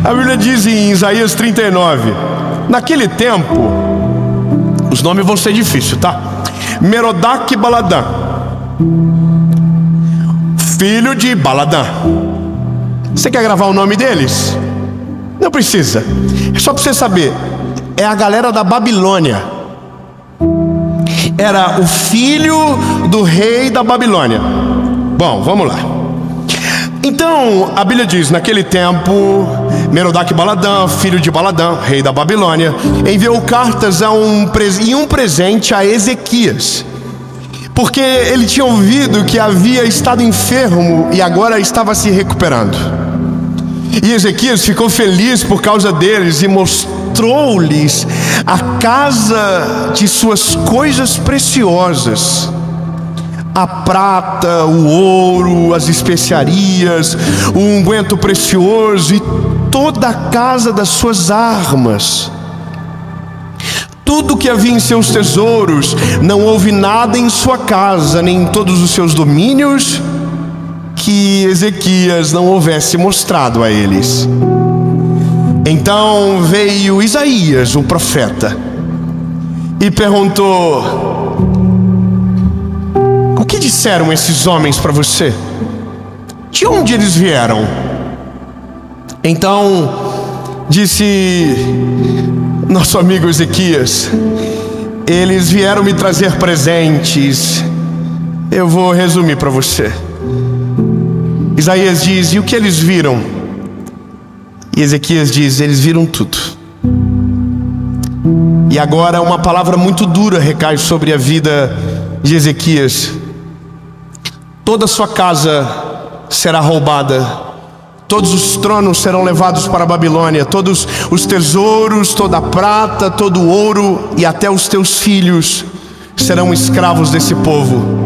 A Bíblia diz em Isaías 39, naquele tempo, os nomes vão ser difíceis, tá? Merodach-Baladã, filho de Baladã. Você quer gravar o nome deles? Não precisa. É só para você saber. É a galera da Babilônia. Era o filho do rei da Babilônia. Bom, vamos lá. Então, a Bíblia diz, naquele tempo, Merodach-Baladã, filho de Baladã, rei da Babilônia, enviou cartas e um presente a Ezequias, porque ele tinha ouvido que havia estado enfermo e agora estava se recuperando. E Ezequias ficou feliz por causa deles e mostrou-lhes a casa de suas coisas preciosas: a prata, o ouro, as especiarias, o unguento precioso e toda a casa das suas armas. Tudo que havia em seus tesouros, não houve nada em sua casa, nem em todos os seus domínios, que Ezequias não houvesse mostrado a eles. Então veio Isaías, o profeta, e perguntou: o que disseram esses homens para você? De onde eles vieram? Então disse nosso amigo Ezequias: eles vieram me trazer presentes. Eu vou resumir para você. Isaías diz: e o que eles viram? E Ezequias diz: eles viram tudo. E agora uma palavra muito dura recai sobre a vida de Ezequias. Toda a sua casa será roubada, todos os tronos serão levados para a Babilônia, todos os tesouros, toda a prata, todo o ouro e até os teus filhos serão escravos desse povo.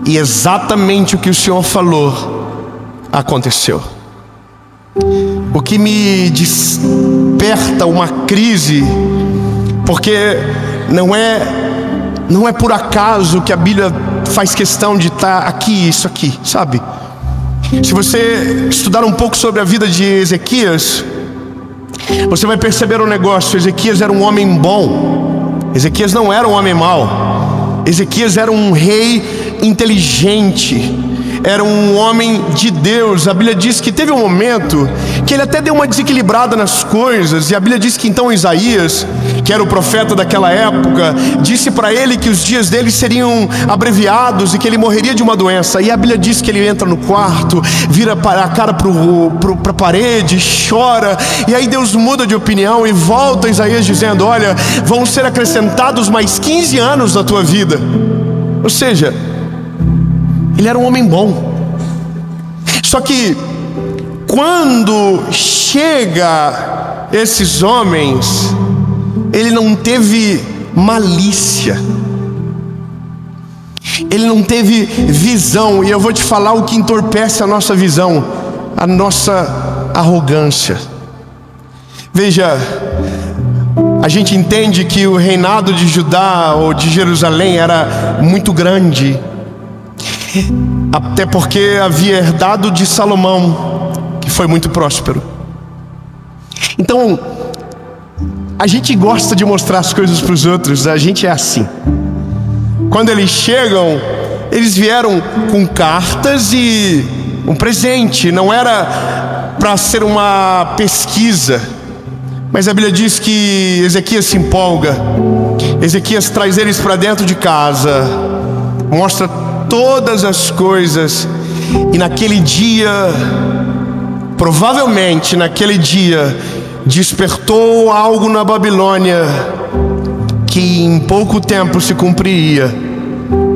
E exatamente o que o Senhor falou aconteceu. O que me desperta uma crise, porque não é por acaso que a Bíblia faz questão de estar aqui, isso aqui, sabe? Se você estudar um pouco sobre a vida de Ezequias, você vai perceber um negócio. Ezequias era um homem bom. Ezequias não era um homem mau. Ezequias era um rei inteligente, era um homem de Deus. A Bíblia diz que teve um momento que ele até deu uma desequilibrada nas coisas. E a Bíblia diz que então Isaías, que era o profeta daquela época, disse para ele que os dias dele seriam abreviados e que ele morreria de uma doença. E a Bíblia diz que ele entra no quarto, vira a cara para a parede, chora. E aí Deus muda de opinião e volta a Isaías dizendo: olha, vão ser acrescentados mais 15 anos na tua vida. Ou seja, ele era um homem bom. Só que quando chega esses homens, ele não teve malícia, ele não teve visão. E eu vou te falar o que entorpece a nossa visão: a nossa arrogância. Veja, a gente entende que o reinado de Judá ou de Jerusalém era muito grande, até porque havia herdado de Salomão, que foi muito próspero. Então, a gente gosta de mostrar as coisas para os outros. A gente é assim. Quando eles chegam, eles vieram com cartas e um presente. Não era para ser uma pesquisa, mas a Bíblia diz que Ezequias se empolga. Ezequias traz eles para dentro de casa, mostra todas as coisas. E naquele dia, provavelmente naquele dia, despertou algo na Babilônia que em pouco tempo se cumpriria.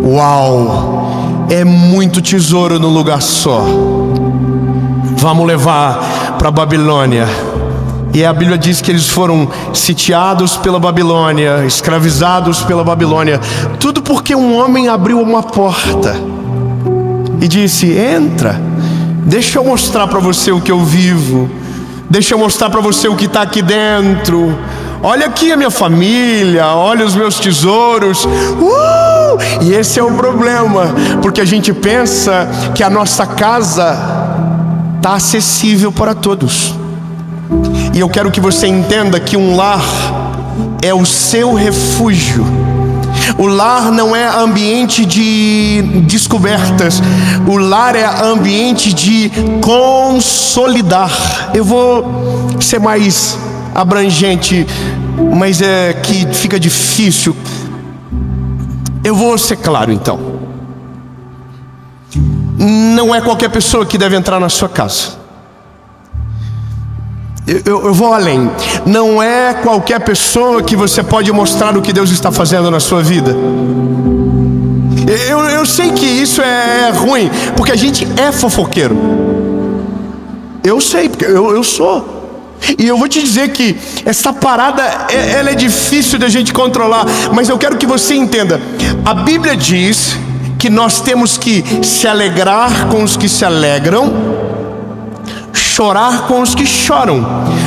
Uau! É muito tesouro no lugar só. Vamos levar para a Babilônia. E a Bíblia diz que eles foram sitiados pela Babilônia, escravizados pela Babilônia. Tudo porque um homem abriu uma porta e disse: entra, deixa eu mostrar para você o que eu vivo, deixa eu mostrar para você o que está aqui dentro. Olha aqui a minha família, olha os meus tesouros. E esse é o problema, porque a gente pensa que a nossa casa está acessível para todos. E eu quero que você entenda que um lar é o seu refúgio. O lar não é ambiente de descobertas. O lar é ambiente de consolidar. Eu vou ser mais abrangente, mas é que fica difícil. Eu vou ser claro então. Não é qualquer pessoa que deve entrar na sua casa. Eu vou além. Não é qualquer pessoa que você pode mostrar o que Deus está fazendo na sua vida. Eu sei que isso é ruim, porque a gente é fofoqueiro. Eu sei, porque eu sou. E eu vou te dizer que essa parada, ela é difícil de a gente controlar. Mas eu quero que você entenda. A Bíblia diz que nós temos que se alegrar com os que se alegram, chorar com os que choram.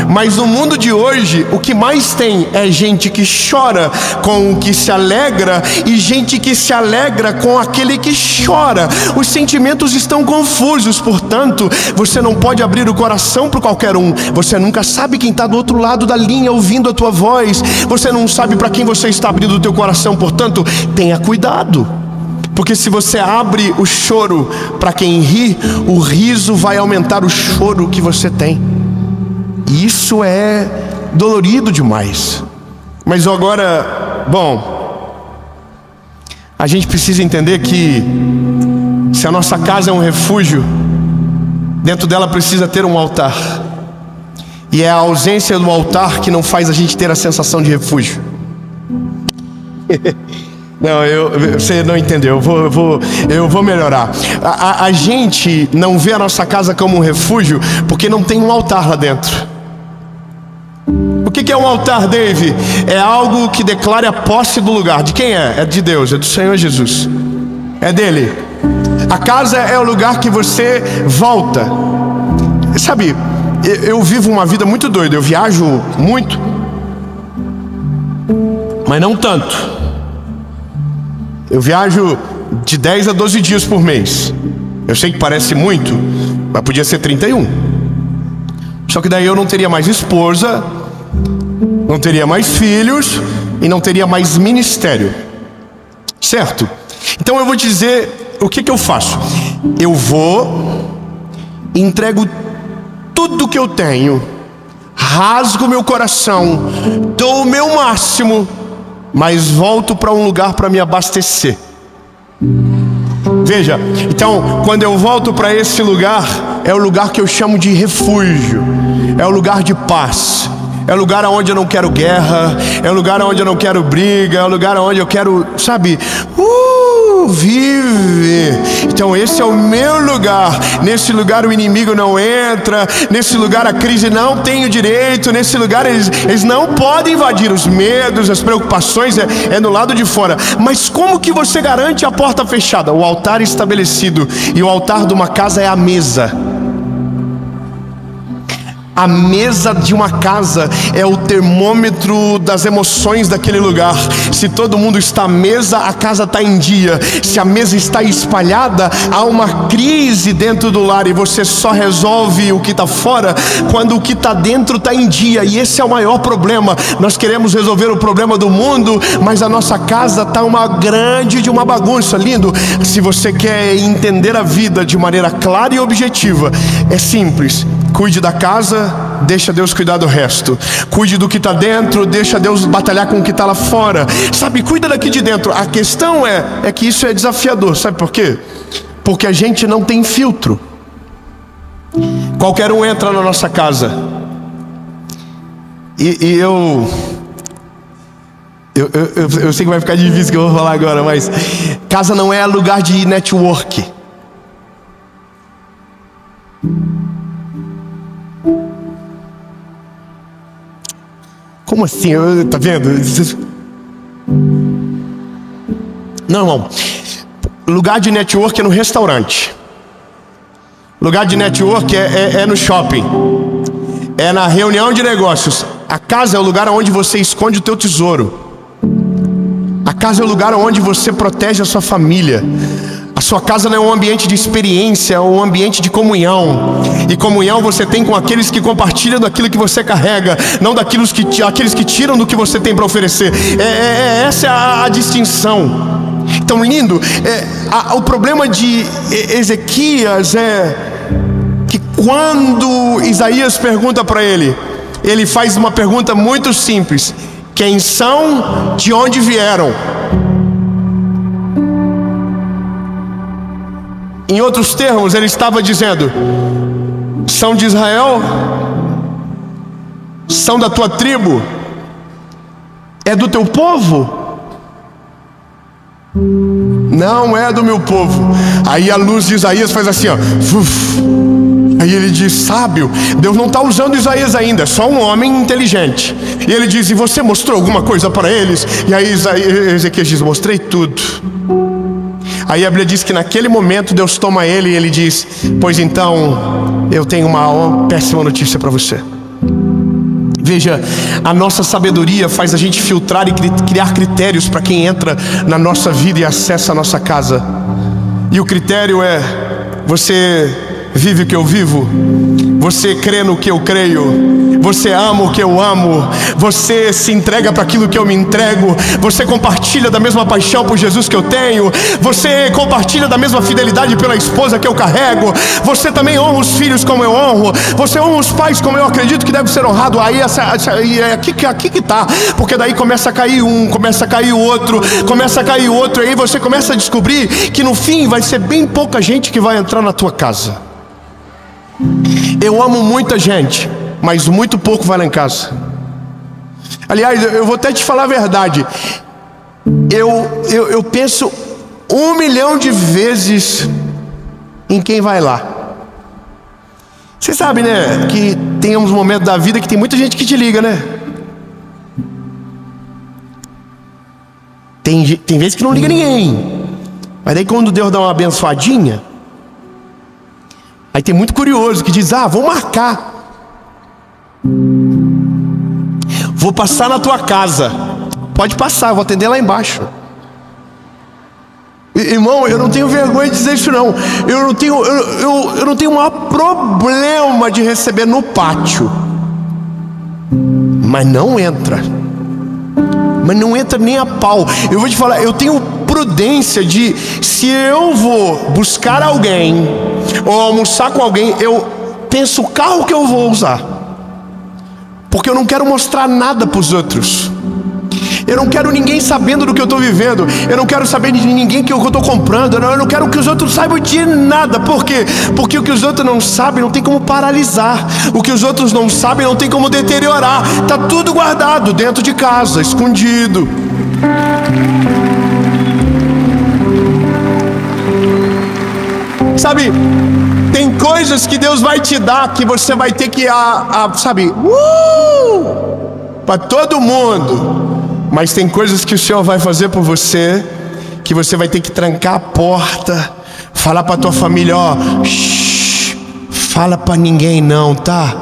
Mas no mundo de hoje, o que mais tem é gente que chora com o que se alegra e gente que se alegra com aquele que chora. Os sentimentos estão confusos, portanto, você não pode abrir o coração para qualquer um. Você nunca sabe quem está do outro lado da linha ouvindo a tua voz. Você não sabe para quem você está abrindo o teu coração, portanto, tenha cuidado. Porque se você abre o choro para quem ri, o riso vai aumentar o choro que você tem. E isso é dolorido demais. Mas agora, a gente precisa entender que se a nossa casa é um refúgio, dentro dela precisa ter um altar. E é a ausência do altar que não faz a gente ter a sensação de refúgio. Não, você não entendeu, eu vou melhorar. A gente não vê a nossa casa como um refúgio porque não tem um altar lá dentro. O que é um altar, Dave? É algo que declara a posse do lugar. De quem é? É de Deus, é do Senhor Jesus. É dele. A casa é o lugar que você volta. Sabe, eu vivo uma vida muito doida. Eu viajo muito, mas não tanto. Eu viajo de 10 a 12 dias por mês. Eu sei que parece muito, mas podia ser 31. Só que daí eu não teria mais esposa, não teria mais filhos e não teria mais ministério. Certo? Então eu vou te dizer o que eu faço. Eu vou, entrego tudo que eu tenho, rasgo meu coração, dou o meu máximo, mas volto para um lugar para me abastecer. Veja, então quando eu volto para esse lugar, é o lugar que eu chamo de refúgio. É o lugar de paz. É o lugar onde eu não quero guerra. É o lugar onde eu não quero briga. É o lugar onde eu quero, vive. Então esse é o meu lugar. Nesse lugar o inimigo não entra. Nesse lugar a crise não tem o direito. Nesse lugar eles não podem invadir. Os medos, as preocupações é no lado de fora. Mas como que você garante a porta fechada? O altar estabelecido. E o altar de uma casa é a mesa. A mesa de uma casa é o termômetro das emoções daquele lugar. Se todo mundo está à mesa, a casa está em dia. Se a mesa está espalhada, há uma crise dentro do lar. E você só resolve o que está fora quando o que está dentro está em dia. E esse é o maior problema. Nós queremos resolver o problema do mundo, mas a nossa casa está uma grande de uma bagunça. Lindo. Se você quer entender a vida de maneira clara e objetiva, é simples. Cuide da casa, deixa Deus cuidar do resto. Cuide do que está dentro, deixa Deus batalhar com o que está lá fora. Sabe, cuida daqui de dentro. A questão é que isso é desafiador. Sabe por quê? Porque a gente não tem filtro. Qualquer um entra na nossa casa. E eu sei que vai ficar difícil o que eu vou falar agora, mas casa não é lugar de network. Como assim? Tá vendo? Não, irmão. Lugar de network é no restaurante. Lugar de network é no shopping. É na reunião de negócios. A casa é o lugar onde você esconde o teu tesouro. A casa é o lugar onde você protege a sua família. sua casa não é um ambiente de experiência, é um ambiente de comunhão. E comunhão você tem com aqueles que compartilham daquilo que você carrega, não daqueles que tiram do que você tem para oferecer. Essa é a distinção. Tão lindo. O problema de Ezequias é que quando Isaías pergunta para ele, ele faz uma pergunta muito simples: quem são, de onde vieram? Em outros termos, ele estava dizendo: são de Israel? São da tua tribo? É do teu povo? Não é do meu povo. Aí a luz de Isaías faz assim, ó. Aí ele diz: sábio, Deus não está usando Isaías ainda, é só um homem inteligente. E ele diz: e você mostrou alguma coisa para eles? E aí Ezequias diz: mostrei tudo. Aí a Bíblia diz que naquele momento Deus toma ele e ele diz: pois então, eu tenho uma péssima notícia para você. Veja, a nossa sabedoria faz a gente filtrar e criar critérios para quem entra na nossa vida e acessa a nossa casa. E o critério é: você vive o que eu vivo? Você crê no que eu creio? Você ama o que eu amo? Você se entrega para aquilo que eu me entrego? Você compartilha da mesma paixão por Jesus que eu tenho? Você compartilha da mesma fidelidade pela esposa que eu carrego? Você também honra os filhos como eu honro? Você honra os pais como eu acredito que deve ser honrado? Aí é aqui que tá, porque daí começa a cair um, começa a cair o outro, começa a cair o outro, e aí você começa a descobrir que no fim vai ser bem pouca gente que vai entrar na tua casa. Eu amo muita gente, mas muito pouco vai lá em casa. Aliás, eu vou até te falar a verdade. Eu penso 1 milhão de vezes em quem vai lá. Você sabe, né, que tem uns momentos da vida que tem muita gente que te liga, né? Tem vezes que não liga ninguém, mas daí quando Deus dá uma abençoadinha, aí tem muito curioso que diz: vou marcar, vou passar na tua casa. Pode passar, eu vou atender lá embaixo. Irmão, eu não tenho vergonha de dizer isso não. Eu não tenho o maior problema de receber no pátio, mas não entra nem a pau. Eu vou te falar, eu tenho prudência de, se eu vou buscar alguém ou almoçar com alguém, eu penso o carro que eu vou usar, porque eu não quero mostrar nada para os outros. Eu não quero ninguém sabendo do que eu estou vivendo. Eu não quero saber de ninguém que eu estou comprando. Eu não quero que os outros saibam de nada. Por quê? Porque o que os outros não sabem não tem como paralisar. O que os outros não sabem não tem como deteriorar. Está tudo guardado dentro de casa, escondido. Sabe, tem coisas que Deus vai te dar que você vai ter que, para todo mundo. Mas tem coisas que o Senhor vai fazer por você, que você vai ter que trancar a porta, falar para tua família: fala para ninguém não, tá?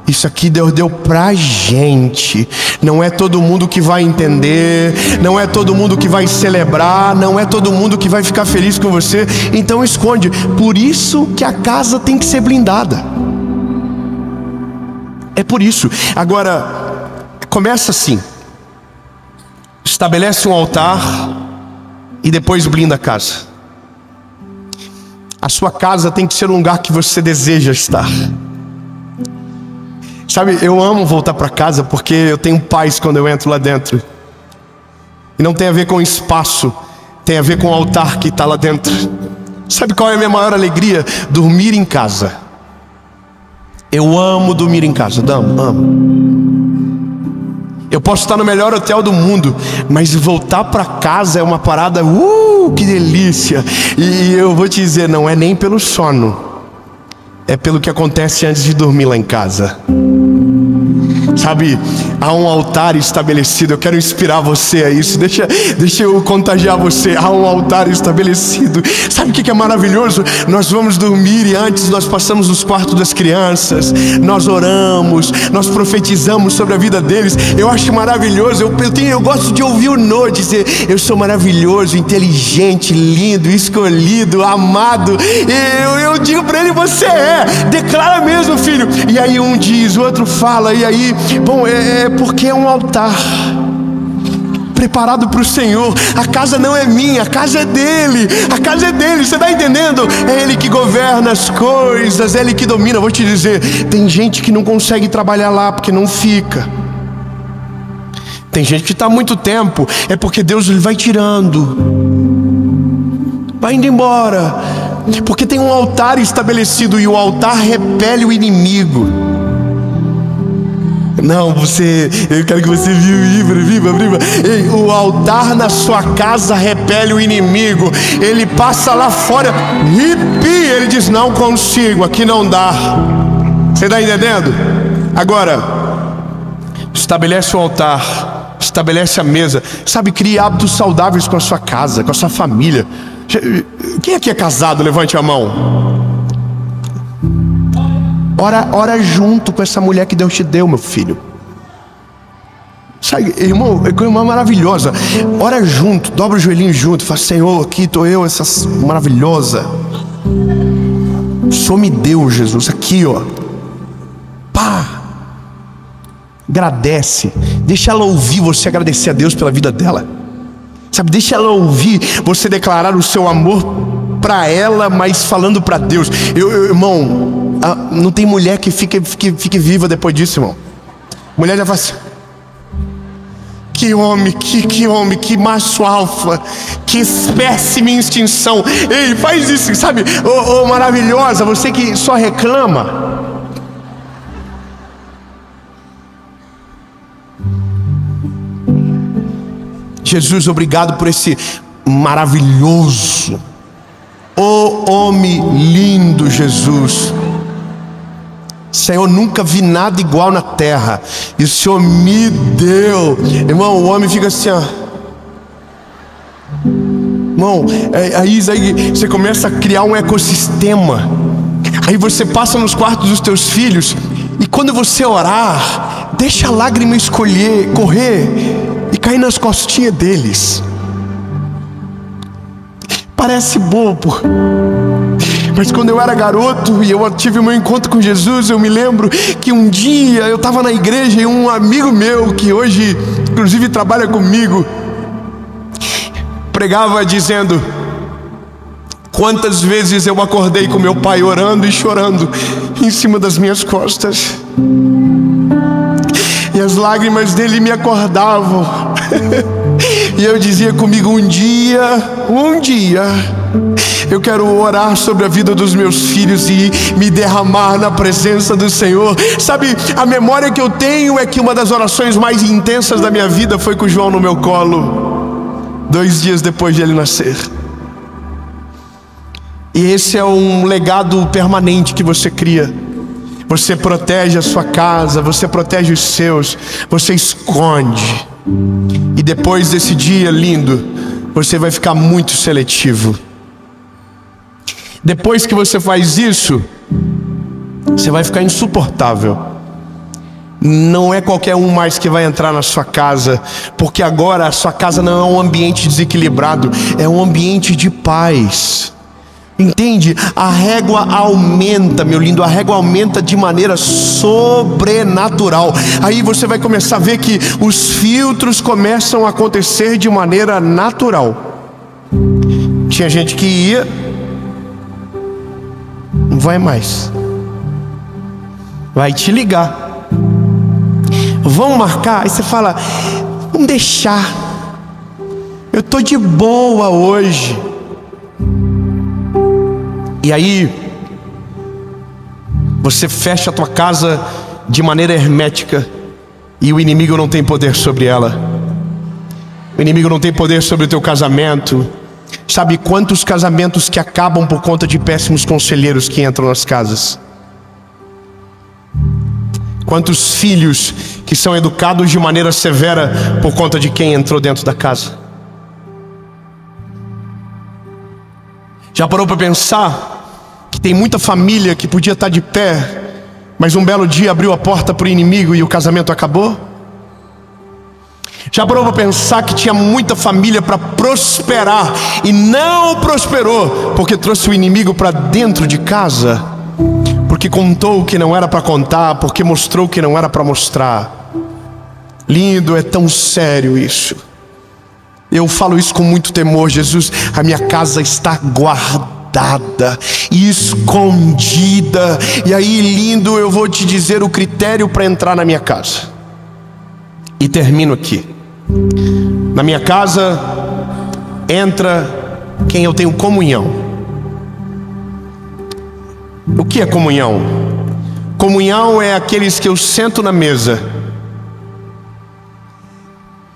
Isso aqui Deus deu pra gente. Não é todo mundo que vai entender, não é todo mundo que vai celebrar, não é todo mundo que vai ficar feliz com você. Então esconde. Por isso que a casa tem que ser blindada. É por isso. Agora, começa assim: estabelece um altar e depois blinda a casa. A sua casa tem que ser um lugar que você deseja estar. Sabe, eu amo voltar para casa porque eu tenho paz quando eu entro lá dentro. E não tem a ver com espaço, tem a ver com o altar que está lá dentro. Sabe qual é a minha maior alegria? Dormir em casa. Eu amo dormir em casa, amo. Eu posso estar no melhor hotel do mundo, mas voltar para casa é uma parada, que delícia. E eu vou te dizer, não é nem pelo sono, é pelo que acontece antes de dormir lá em casa. Sabe, há um altar estabelecido. Eu quero inspirar você a isso. Deixa eu contagiar você. Há um altar estabelecido. Sabe o que é maravilhoso? Nós vamos dormir e antes nós passamos nos quartos das crianças. Nós oramos, nós profetizamos sobre a vida deles. Eu acho maravilhoso. Eu gosto de ouvir o Noah dizer: eu sou maravilhoso, inteligente, lindo, escolhido, amado. Eu digo para ele: você é. Declara mesmo, filho. E aí um diz, o outro fala. E aí, bom, é porque é um altar preparado para o Senhor. A casa não é minha, a casa é dele. A casa é dele, você está entendendo? É ele que governa as coisas, é ele que domina. Vou te dizer, tem gente que não consegue trabalhar lá porque não fica. Tem gente que está há muito tempo, é porque Deus ele vai tirando, vai indo embora, porque tem um altar estabelecido e o altar repele o inimigo. Não, eu quero que você viva. Ei, o altar na sua casa repele o inimigo. Ele passa lá fora, ele diz: não consigo, aqui não dá. Você está entendendo? Agora, estabelece o altar, estabelece a mesa. Sabe, crie hábitos saudáveis com a sua casa, com a sua família. Quem aqui é casado? Levante a mão. Ora junto com essa mulher que Deus te deu, meu filho. Sabe, irmão, é coisa maravilhosa. Ora junto, dobra o joelhinho junto. Fala: Senhor, aqui estou eu, essa maravilhosa. Só me deu, Jesus, aqui, ó. Pá. Agradece. Deixa ela ouvir você agradecer a Deus pela vida dela. Sabe, deixa ela ouvir você declarar o seu amor para ela, mas falando para Deus. Irmão, não tem mulher que fique viva depois disso, irmão. Mulher já fala assim: que homem, que macho alfa, que espécime em extinção. Ei, faz isso, sabe? Ô, maravilhosa, você que só reclama. Jesus, obrigado por esse maravilhoso, homem lindo, Jesus. Senhor, nunca vi nada igual na terra, e o Senhor me deu. Irmão, o homem fica assim, ó. Irmão, aí você começa a criar um ecossistema. Aí você passa nos quartos dos teus filhos, e quando você orar, deixa a lágrima correr e cair nas costinhas deles. Parece bobo, mas quando eu era garoto e eu tive o meu encontro com Jesus, eu me lembro que um dia eu estava na igreja e um amigo meu, que hoje inclusive trabalha comigo, pregava dizendo: quantas vezes eu acordei com meu pai orando e chorando em cima das minhas costas, e as lágrimas dele me acordavam. E eu dizia comigo: um dia eu quero orar sobre a vida dos meus filhos e me derramar na presença do Senhor. Sabe, a memória que eu tenho é que uma das orações mais intensas da minha vida foi com o João no meu colo, 2 dias depois de ele nascer. E esse é um legado permanente que você cria. Você protege a sua casa, você protege os seus, você esconde. E depois desse dia lindo, você vai ficar muito seletivo. Depois que você faz isso, você vai ficar insuportável. Não é qualquer um mais que vai entrar na sua casa, porque agora a sua casa não é um ambiente desequilibrado, é um ambiente de paz. Entende? A régua aumenta, meu lindo, a régua aumenta de maneira sobrenatural. Aí você vai começar a ver que os filtros começam a acontecer de maneira natural. Tinha gente que ia, não vai mais, vai te ligar, vamos marcar. Aí você fala: vamos deixar, eu tô de boa hoje. E aí você fecha a tua casa de maneira hermética, e o inimigo não tem poder sobre ela. O inimigo não tem poder sobre o teu casamento. Sabe quantos casamentos que acabam por conta de péssimos conselheiros que entram nas casas? Quantos filhos que são educados de maneira severa por conta de quem entrou dentro da casa? Já parou para pensar que tem muita família que podia estar de pé, mas um belo dia abriu a porta para o inimigo e o casamento acabou? Já parou para pensar que tinha muita família para prosperar e não prosperou porque trouxe o inimigo para dentro de casa? Porque contou o que não era para contar, porque mostrou o que não era para mostrar. Lindo, é tão sério isso. Eu falo isso com muito temor. Jesus, a minha casa está guardada e escondida. E aí, lindo, eu vou te dizer o critério para entrar na minha casa. E termino aqui. Na minha casa entra quem eu tenho comunhão. O que é comunhão? Comunhão é aqueles que eu sento na mesa,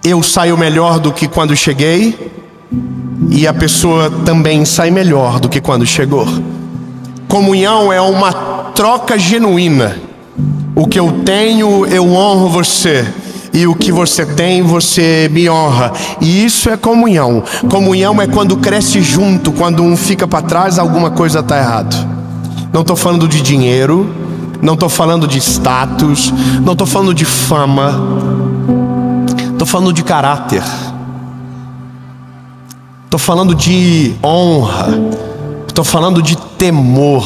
eu saio melhor do que quando cheguei, e a pessoa também sai melhor do que quando chegou. Comunhão é uma troca genuína. O que eu tenho, eu honro você, e o que você tem, você me honra. E isso é comunhão. Comunhão é quando cresce junto. Quando um fica para trás, alguma coisa está errado. Não estou falando de dinheiro, não estou falando de status, não estou falando de fama, estou falando de caráter, estou falando de honra, estou falando de temor.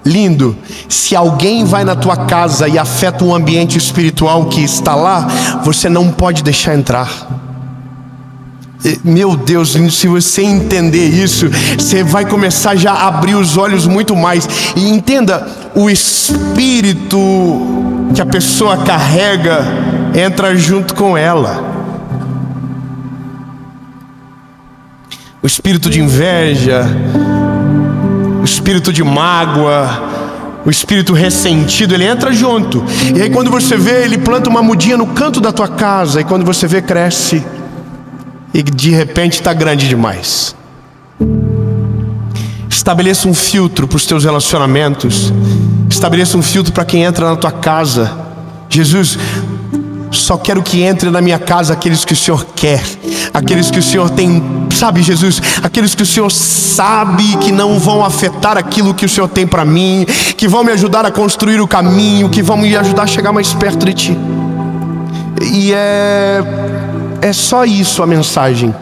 Lindo, se alguém vai na tua casa e afeta o ambiente espiritual que está lá, você não pode deixar entrar. Meu Deus, se você entender isso, você vai começar já a abrir os olhos muito mais. E entenda, o espírito que a pessoa carrega entra junto com ela. O espírito de inveja, o espírito de mágoa, o espírito ressentido, ele entra junto. E aí quando você vê, ele planta uma mudinha no canto da tua casa. E quando você vê, cresce. E de repente está grande demais. Estabeleça um filtro para os teus relacionamentos. Estabeleça um filtro para quem entra na tua casa. Jesus, só quero que entre na minha casa aqueles que o Senhor quer, aqueles que o Senhor tem, sabe, Jesus, aqueles que o Senhor sabe que não vão afetar aquilo que o Senhor tem para mim, que vão me ajudar a construir o caminho, que vão me ajudar a chegar mais perto de Ti. E é só isso a mensagem.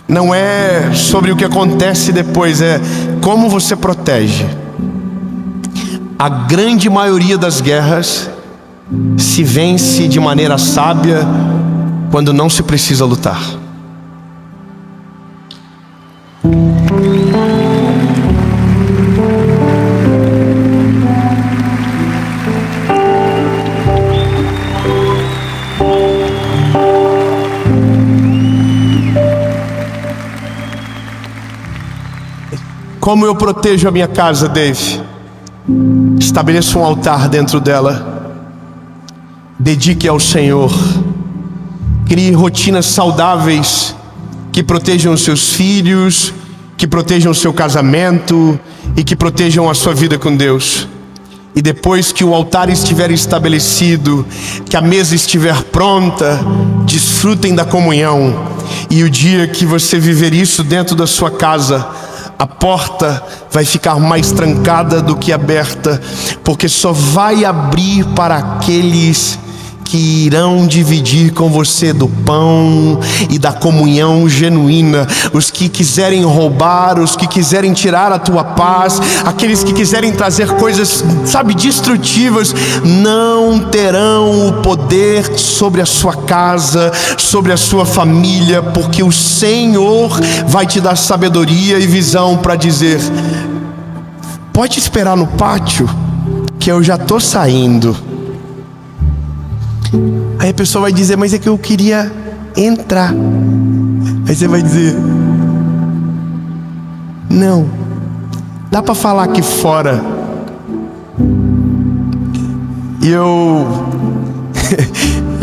Não é sobre o que acontece depois, é como você protege. A grande maioria das guerras se vence de maneira sábia quando não se precisa lutar. Como eu protejo a minha casa, Dave? Estabeleça um altar dentro dela. Dedique ao Senhor. Crie rotinas saudáveis que protejam os seus filhos, que protejam o seu casamento e que protejam a sua vida com Deus. E depois que o altar estiver estabelecido, que a mesa estiver pronta, desfrutem da comunhão. E o dia que você viver isso dentro da sua casa, a porta vai ficar mais trancada do que aberta, porque só vai abrir para aqueles que irão dividir com você do pão e da comunhão genuína. Os que quiserem roubar, os que quiserem tirar a tua paz, aqueles que quiserem trazer coisas, sabe, destrutivas, não terão o poder sobre a sua casa, sobre a sua família, porque o Senhor vai te dar sabedoria e visão para dizer: pode esperar no pátio, que eu já estou saindo. Aí a pessoa vai dizer: mas é que eu queria entrar. Aí você vai dizer: não, dá para falar aqui fora. E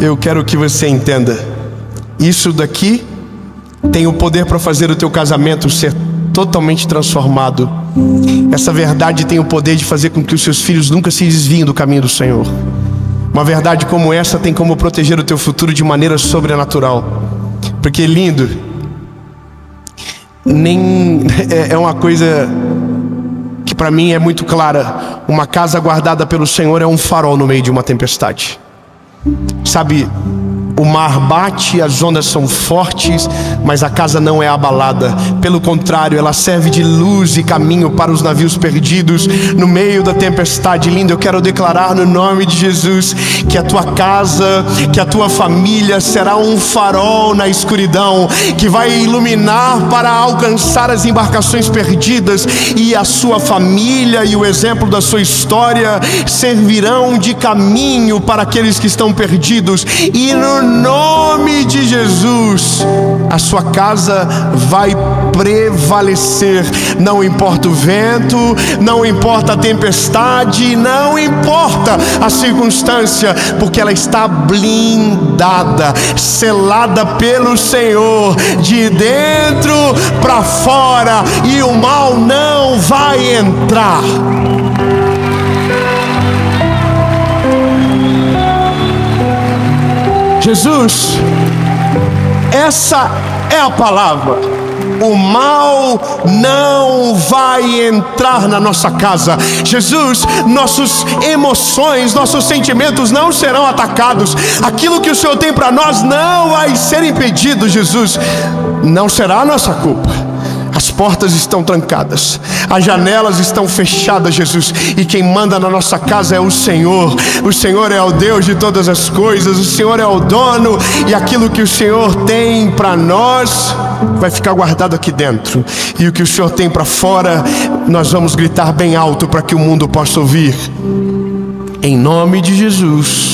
eu quero que você entenda, isso daqui tem o poder para fazer o teu casamento ser totalmente transformado. Essa verdade tem o poder de fazer com que os seus filhos nunca se desviem do caminho do Senhor. Uma verdade como essa tem como proteger o teu futuro de maneira sobrenatural. Porque lindo, é uma coisa que para mim é muito clara. Uma casa guardada pelo Senhor é um farol no meio de uma tempestade. Sabe, o mar bate, as ondas são fortes, mas a casa não é abalada. Pelo contrário, ela serve de luz e caminho para os navios perdidos no meio da tempestade. Lindo, eu quero declarar no nome de Jesus que a tua casa, que a tua família será um farol na escuridão, que vai iluminar para alcançar as embarcações perdidas, e a sua família e o exemplo da sua história servirão de caminho para aqueles que estão perdidos. E no nome de Jesus, a sua casa vai prevalecer. Não importa o vento, não importa a tempestade, não importa a circunstância, porque ela está blindada, selada pelo Senhor, de dentro para fora, e o mal não vai entrar. Jesus, essa é a palavra. O mal não vai entrar na nossa casa. Jesus, nossas emoções, nossos sentimentos não serão atacados. Aquilo que o Senhor tem para nós não vai ser impedido, Jesus. Não será a nossa culpa. As portas estão trancadas, as janelas estão fechadas, Jesus. E quem manda na nossa casa é o Senhor. O Senhor é o Deus de todas as coisas. O Senhor é o dono. E aquilo que o Senhor tem para nós vai ficar guardado aqui dentro. E o que o Senhor tem para fora, nós vamos gritar bem alto para que o mundo possa ouvir. Em nome de Jesus.